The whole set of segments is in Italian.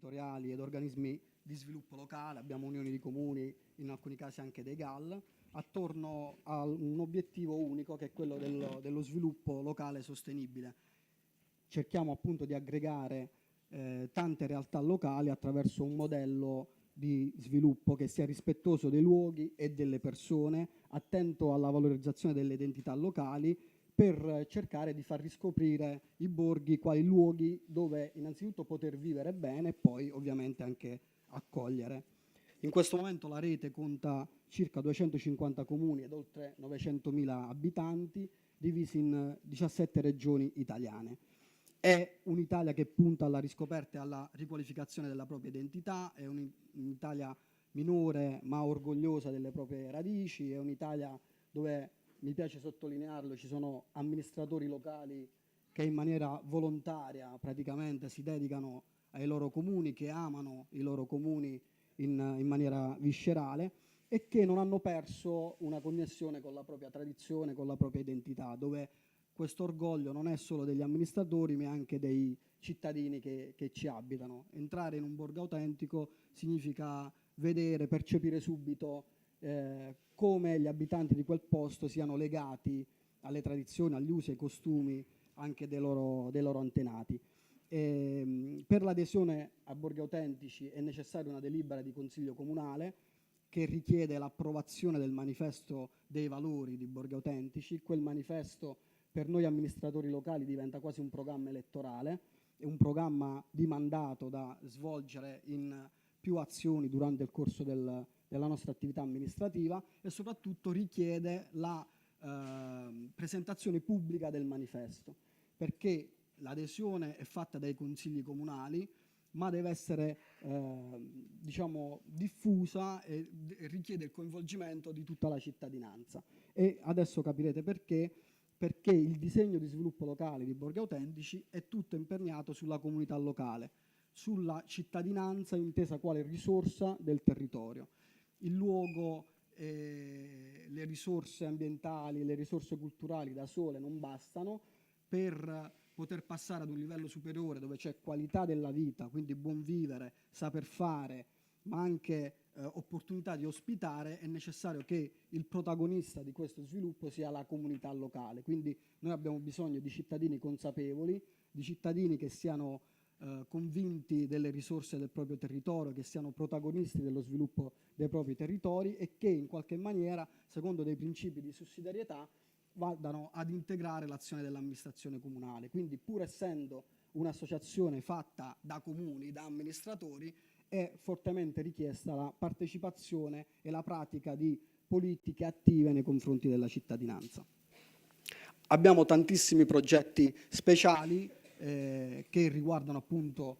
territoriali ed organismi di sviluppo locale, abbiamo unioni di comuni, in alcuni casi anche dei GAL, attorno a un obiettivo unico che è quello dello sviluppo locale sostenibile. Cerchiamo appunto di aggregare tante realtà locali attraverso un modello di sviluppo che sia rispettoso dei luoghi e delle persone, attento alla valorizzazione delle identità locali, per cercare di far riscoprire i borghi quali luoghi dove innanzitutto poter vivere bene e poi ovviamente anche accogliere. In questo momento la rete conta circa 250 comuni ed oltre 900.000 abitanti, divisi in 17 regioni italiane. È un'Italia che punta alla riscoperta e alla riqualificazione della propria identità, è un'Italia minore ma orgogliosa delle proprie radici, è un'Italia dove, mi piace sottolinearlo, ci sono amministratori locali che in maniera volontaria praticamente si dedicano ai loro comuni, che amano i loro comuni in maniera viscerale e che non hanno perso una connessione con la propria tradizione, con la propria identità, dove questo orgoglio non è solo degli amministratori ma anche dei cittadini che ci abitano. Entrare in un borgo autentico significa vedere, percepire subito come gli abitanti di quel posto siano legati alle tradizioni, agli usi e ai costumi anche dei loro antenati. Per l'adesione a borghi autentici è necessaria una delibera di consiglio comunale che richiede l'approvazione del manifesto dei valori di borghi autentici. Quel manifesto per noi amministratori locali diventa quasi un programma elettorale, è un programma di mandato da svolgere in più azioni durante il corso della nostra attività amministrativa e soprattutto richiede la presentazione pubblica del manifesto, perché l'adesione è fatta dai consigli comunali, ma deve essere diffusa e richiede il coinvolgimento di tutta la cittadinanza. E adesso capirete perché il disegno di sviluppo locale di borghi autentici è tutto imperniato sulla comunità locale, sulla cittadinanza intesa quale risorsa del territorio. Il luogo, le risorse ambientali, le risorse culturali da sole non bastano per poter passare ad un livello superiore dove c'è qualità della vita, quindi buon vivere, saper fare, ma anche opportunità di ospitare. È necessario che il protagonista di questo sviluppo sia la comunità locale. Quindi noi abbiamo bisogno di cittadini consapevoli, di cittadini che siano convinti delle risorse del proprio territorio, che siano protagonisti dello sviluppo dei propri territori e che in qualche maniera, secondo dei principi di sussidiarietà, vadano ad integrare l'azione dell'amministrazione comunale. Quindi, pur essendo un'associazione fatta da comuni, da amministratori, è fortemente richiesta la partecipazione e la pratica di politiche attive nei confronti della cittadinanza. Abbiamo tantissimi progetti speciali che riguardano appunto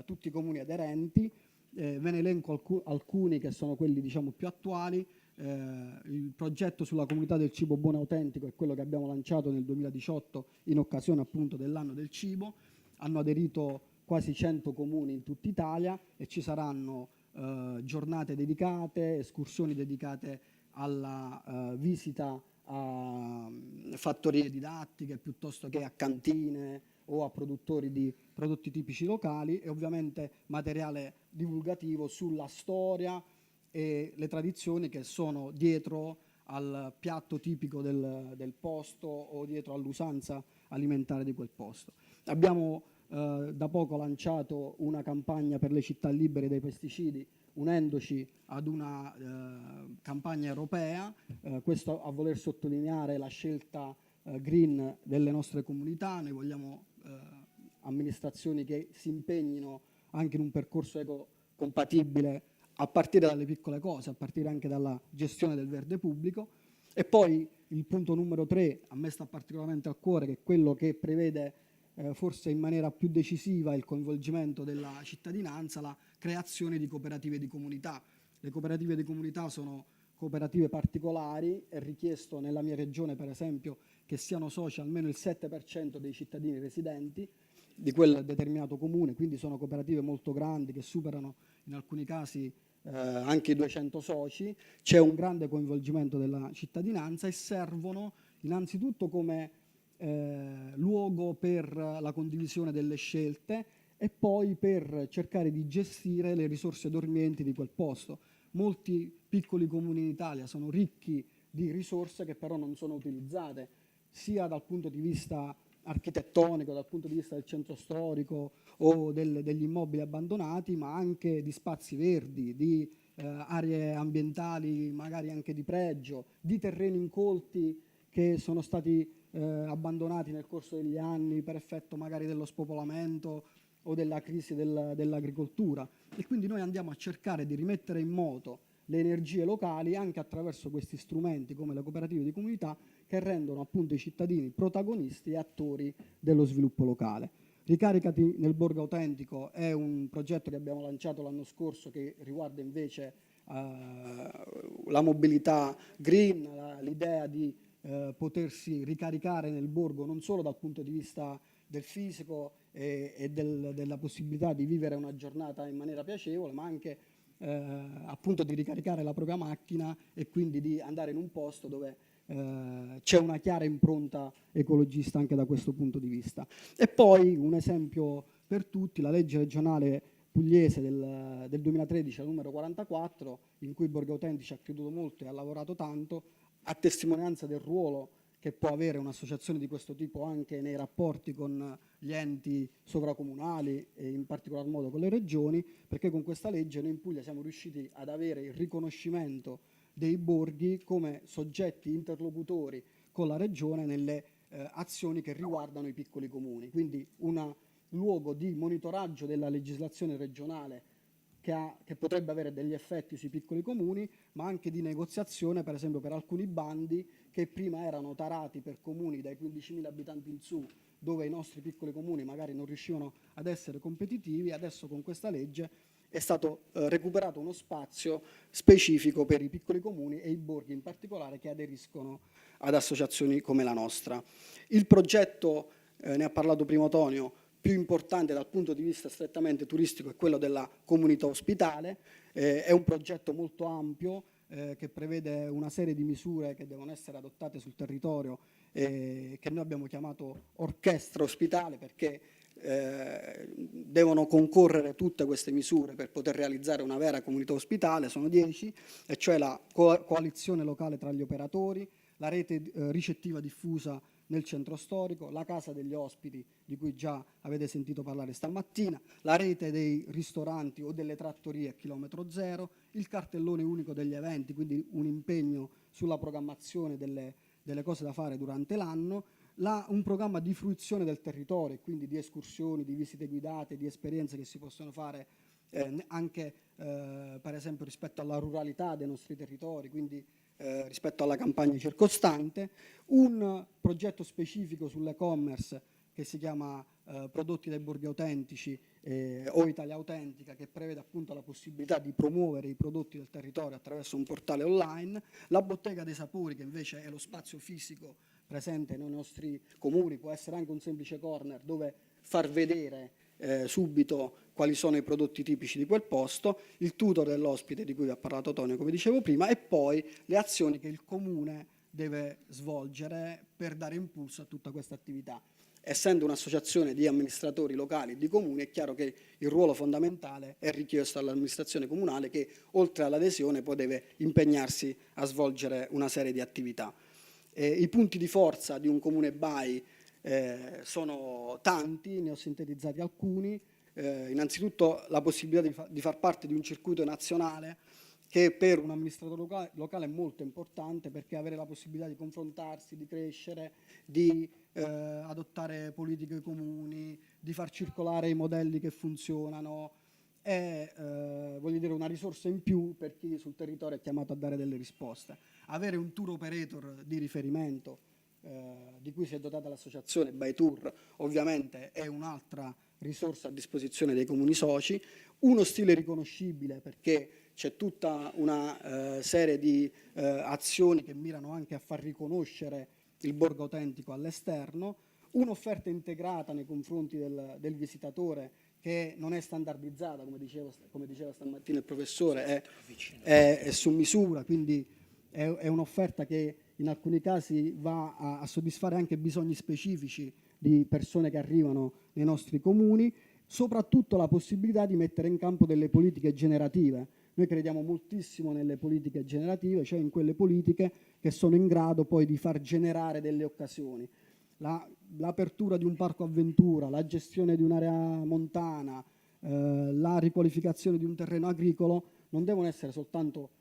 tutti i comuni aderenti. Ve ne elenco alcuni che sono quelli più attuali. Il progetto sulla comunità del cibo buono e autentico è quello che abbiamo lanciato nel 2018 in occasione appunto dell'anno del cibo. Hanno aderito quasi 100 comuni in tutta Italia e ci saranno giornate dedicate, escursioni dedicate alla visita a fattorie didattiche piuttosto che a cantine o a produttori di prodotti tipici locali e ovviamente materiale divulgativo sulla storia e le tradizioni che sono dietro al piatto tipico del posto o dietro all'usanza alimentare di quel posto. Abbiamo da poco lanciato una campagna per le città libere dai pesticidi, unendoci ad una campagna europea, questo a voler sottolineare la scelta green delle nostre comunità. Noi vogliamo amministrazioni che si impegnino anche in un percorso ecocompatibile a partire dalle piccole cose, a partire anche dalla gestione del verde pubblico. E poi il punto numero 3, a me sta particolarmente a cuore, che è quello che prevede forse in maniera più decisiva il coinvolgimento della cittadinanza, la creazione di cooperative di comunità. Le cooperative di comunità sono cooperative particolari, è richiesto nella mia regione per esempio che siano soci almeno il 7% dei cittadini residenti di quel determinato comune, quindi sono cooperative molto grandi che superano in alcuni casi anche i 200 soci. C'è un grande coinvolgimento della cittadinanza e servono innanzitutto come luogo per la condivisione delle scelte e poi per cercare di gestire le risorse dormienti di quel posto. Molti piccoli comuni in Italia sono ricchi di risorse che però non sono utilizzate, sia dal punto di vista architettonico, dal punto di vista del centro storico o degli immobili abbandonati, ma anche di spazi verdi, di aree ambientali magari anche di pregio, di terreni incolti che sono stati abbandonati nel corso degli anni per effetto magari dello spopolamento o della crisi dell'agricoltura. E quindi noi andiamo a cercare di rimettere in moto le energie locali anche attraverso questi strumenti come le cooperative di comunità che rendono appunto i cittadini protagonisti e attori dello sviluppo locale. Ricaricati nel Borgo Autentico è un progetto che abbiamo lanciato l'anno scorso che riguarda invece la mobilità green, l'idea di potersi ricaricare nel borgo non solo dal punto di vista del fisico e della possibilità di vivere una giornata in maniera piacevole, ma anche appunto di ricaricare la propria macchina e quindi di andare in un posto dove c'è una chiara impronta ecologista anche da questo punto di vista. E poi un esempio per tutti, la legge regionale pugliese del 2013, la numero 44, in cui Borgo Autentici ha creduto molto e ha lavorato tanto, a testimonianza del ruolo che può avere un'associazione di questo tipo anche nei rapporti con gli enti sovracomunali e in particolar modo con le regioni, perché con questa legge noi in Puglia siamo riusciti ad avere il riconoscimento dei borghi come soggetti interlocutori con la regione nelle azioni che riguardano i piccoli comuni, quindi un luogo di monitoraggio della legislazione regionale che potrebbe avere degli effetti sui piccoli comuni, ma anche di negoziazione, per esempio per alcuni bandi che prima erano tarati per comuni dai 15.000 abitanti in su, dove i nostri piccoli comuni magari non riuscivano ad essere competitivi. Adesso con questa legge è stato recuperato uno spazio specifico per i piccoli comuni e i borghi in particolare che aderiscono ad associazioni come la nostra. Il progetto, ne ha parlato prima Tonio, più importante dal punto di vista strettamente turistico è quello della comunità ospitale. È un progetto molto ampio che prevede una serie di misure che devono essere adottate sul territorio, che noi abbiamo chiamato orchestra ospitale, perché devono concorrere tutte queste misure per poter realizzare una vera comunità ospitale. Sono 10, e cioè la coalizione locale tra gli operatori, la rete ricettiva diffusa nel centro storico, la casa degli ospiti di cui già avete sentito parlare stamattina, la rete dei ristoranti o delle trattorie a chilometro zero, il cartellone unico degli eventi, quindi un impegno sulla programmazione delle cose da fare durante l'anno, un programma di fruizione del territorio, quindi di escursioni, di visite guidate, di esperienze che si possono fare anche per esempio rispetto alla ruralità dei nostri territori, quindi rispetto alla campagna circostante, un progetto specifico sull'e-commerce che si chiama Prodotti dai Borghi Autentici o Italia Autentica, che prevede appunto la possibilità di promuovere i prodotti del territorio attraverso un portale online, la Bottega dei Sapori, che invece è lo spazio fisico presente nei nostri comuni, può essere anche un semplice corner dove far vedere subito quali sono i prodotti tipici di quel posto, il tutor dell'ospite di cui vi ha parlato Tonio, come dicevo prima, e poi le azioni che il comune deve svolgere per dare impulso a tutta questa attività. Essendo un'associazione di amministratori locali di comuni, è chiaro che il ruolo fondamentale è richiesto all'amministrazione comunale, che oltre all'adesione poi deve impegnarsi a svolgere una serie di attività. I punti di forza di un comune BAI sono tanti, ne ho sintetizzati alcuni. Innanzitutto la possibilità di far parte di un circuito nazionale che per un amministratore locale è molto importante, perché avere la possibilità di confrontarsi, di crescere, di adottare politiche comuni, di far circolare i modelli che funzionano, è voglio dire, una risorsa in più per chi sul territorio è chiamato a dare delle risposte. Avere un tour operator di riferimento di cui si è dotata l'associazione ByTour ovviamente è un'altra risorsa a disposizione dei comuni soci, uno stile riconoscibile, perché c'è tutta una serie di azioni che mirano anche a far riconoscere il borgo autentico all'esterno, un'offerta integrata nei confronti del visitatore che non è standardizzata, come diceva stamattina il professore, è su misura, quindi è un'offerta che in alcuni casi va a soddisfare anche bisogni specifici di persone che arrivano nei nostri comuni, soprattutto la possibilità di mettere in campo delle politiche generative. Noi crediamo moltissimo nelle politiche generative, cioè in quelle politiche che sono in grado poi di far generare delle occasioni. L'apertura di un parco avventura, la gestione di un'area montana, la riqualificazione di un terreno agricolo non devono essere soltanto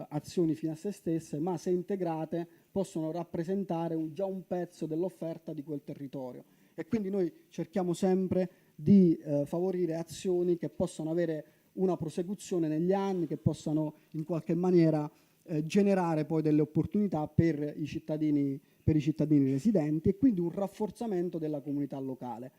azioni fine a se stesse, ma se integrate possono rappresentare già un pezzo dell'offerta di quel territorio. E quindi noi cerchiamo sempre di favorire azioni che possano avere una prosecuzione negli anni, che possano in qualche maniera generare poi delle opportunità per i cittadini residenti, e quindi un rafforzamento della comunità locale.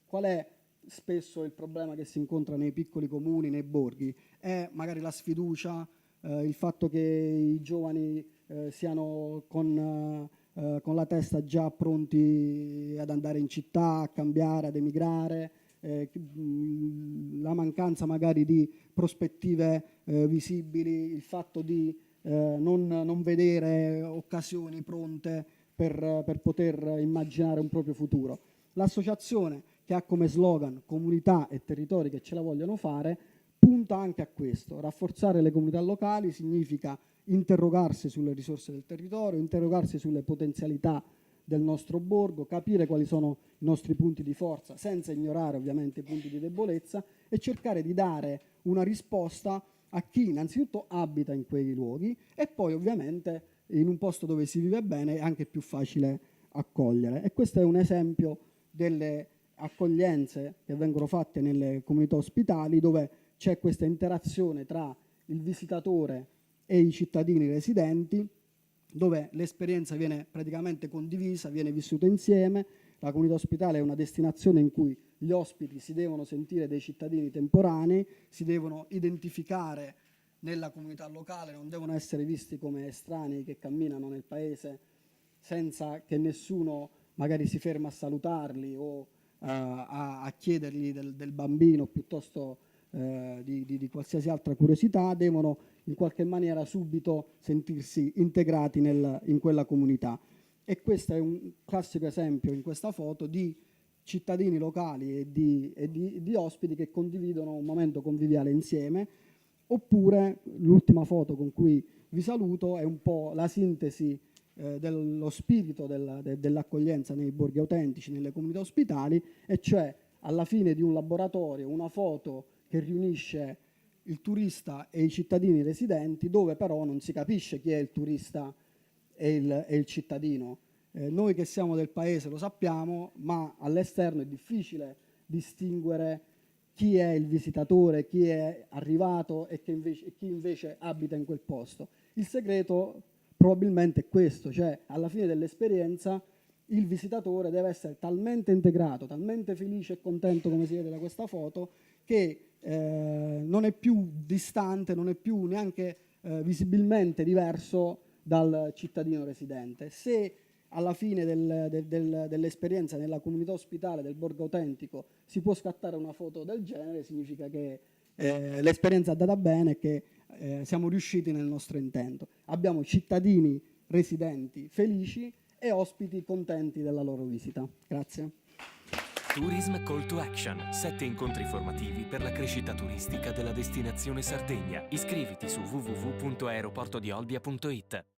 Qual è spesso il problema che si incontra nei piccoli comuni, nei borghi? È magari la sfiducia, il fatto che i giovani siano con la testa già pronti ad andare in città, a cambiare, ad emigrare, la mancanza magari di prospettive visibili, il fatto di non vedere occasioni pronte per poter immaginare un proprio futuro. L'associazione, che ha come slogan comunità e territori che ce la vogliono fare, punta anche a questo. Rafforzare le comunità locali significa interrogarsi sulle risorse del territorio, interrogarsi sulle potenzialità del nostro borgo, capire quali sono i nostri punti di forza, senza ignorare ovviamente i punti di debolezza, e cercare di dare una risposta a chi innanzitutto abita in quei luoghi e poi ovviamente in un posto dove si vive bene è anche più facile accogliere. E questo è un esempio delle accoglienze che vengono fatte nelle comunità ospitali, dove c'è questa interazione tra il visitatore e i cittadini residenti, dove l'esperienza viene praticamente condivisa, viene vissuta insieme. La comunità ospitale è una destinazione in cui gli ospiti si devono sentire dei cittadini temporanei, si devono identificare nella comunità locale, non devono essere visti come estranei che camminano nel paese senza che nessuno magari si ferma a salutarli o a chiedergli del bambino, piuttosto di qualsiasi altra curiosità. Devono in qualche maniera subito sentirsi integrati in quella comunità. E questo è un classico esempio in questa foto di cittadini locali e di ospiti che condividono un momento conviviale insieme. Oppure l'ultima foto con cui vi saluto è un po' la sintesi dello spirito dell'accoglienza nei borghi autentici, nelle comunità ospitali, e cioè alla fine di un laboratorio una foto che riunisce il turista e i cittadini residenti, dove però non si capisce chi è il turista e il cittadino. Noi che siamo del paese lo sappiamo, ma all'esterno è difficile distinguere chi è il visitatore, chi è arrivato e chi invece abita in quel posto. Il segreto probabilmente è questo, cioè alla fine dell'esperienza il visitatore deve essere talmente integrato, talmente felice e contento, come si vede da questa foto, che non è più distante, non è più neanche visibilmente diverso dal cittadino residente. Se alla fine dell'esperienza nella comunità ospitale del borgo autentico si può scattare una foto del genere, significa che l'esperienza è andata bene e che siamo riusciti nel nostro intento. Abbiamo cittadini residenti felici e ospiti contenti della loro visita. Grazie. Tourism Call to Action. 7 incontri formativi per la crescita turistica della destinazione Sardegna. Iscriviti su www.aeroportodiolbia.it.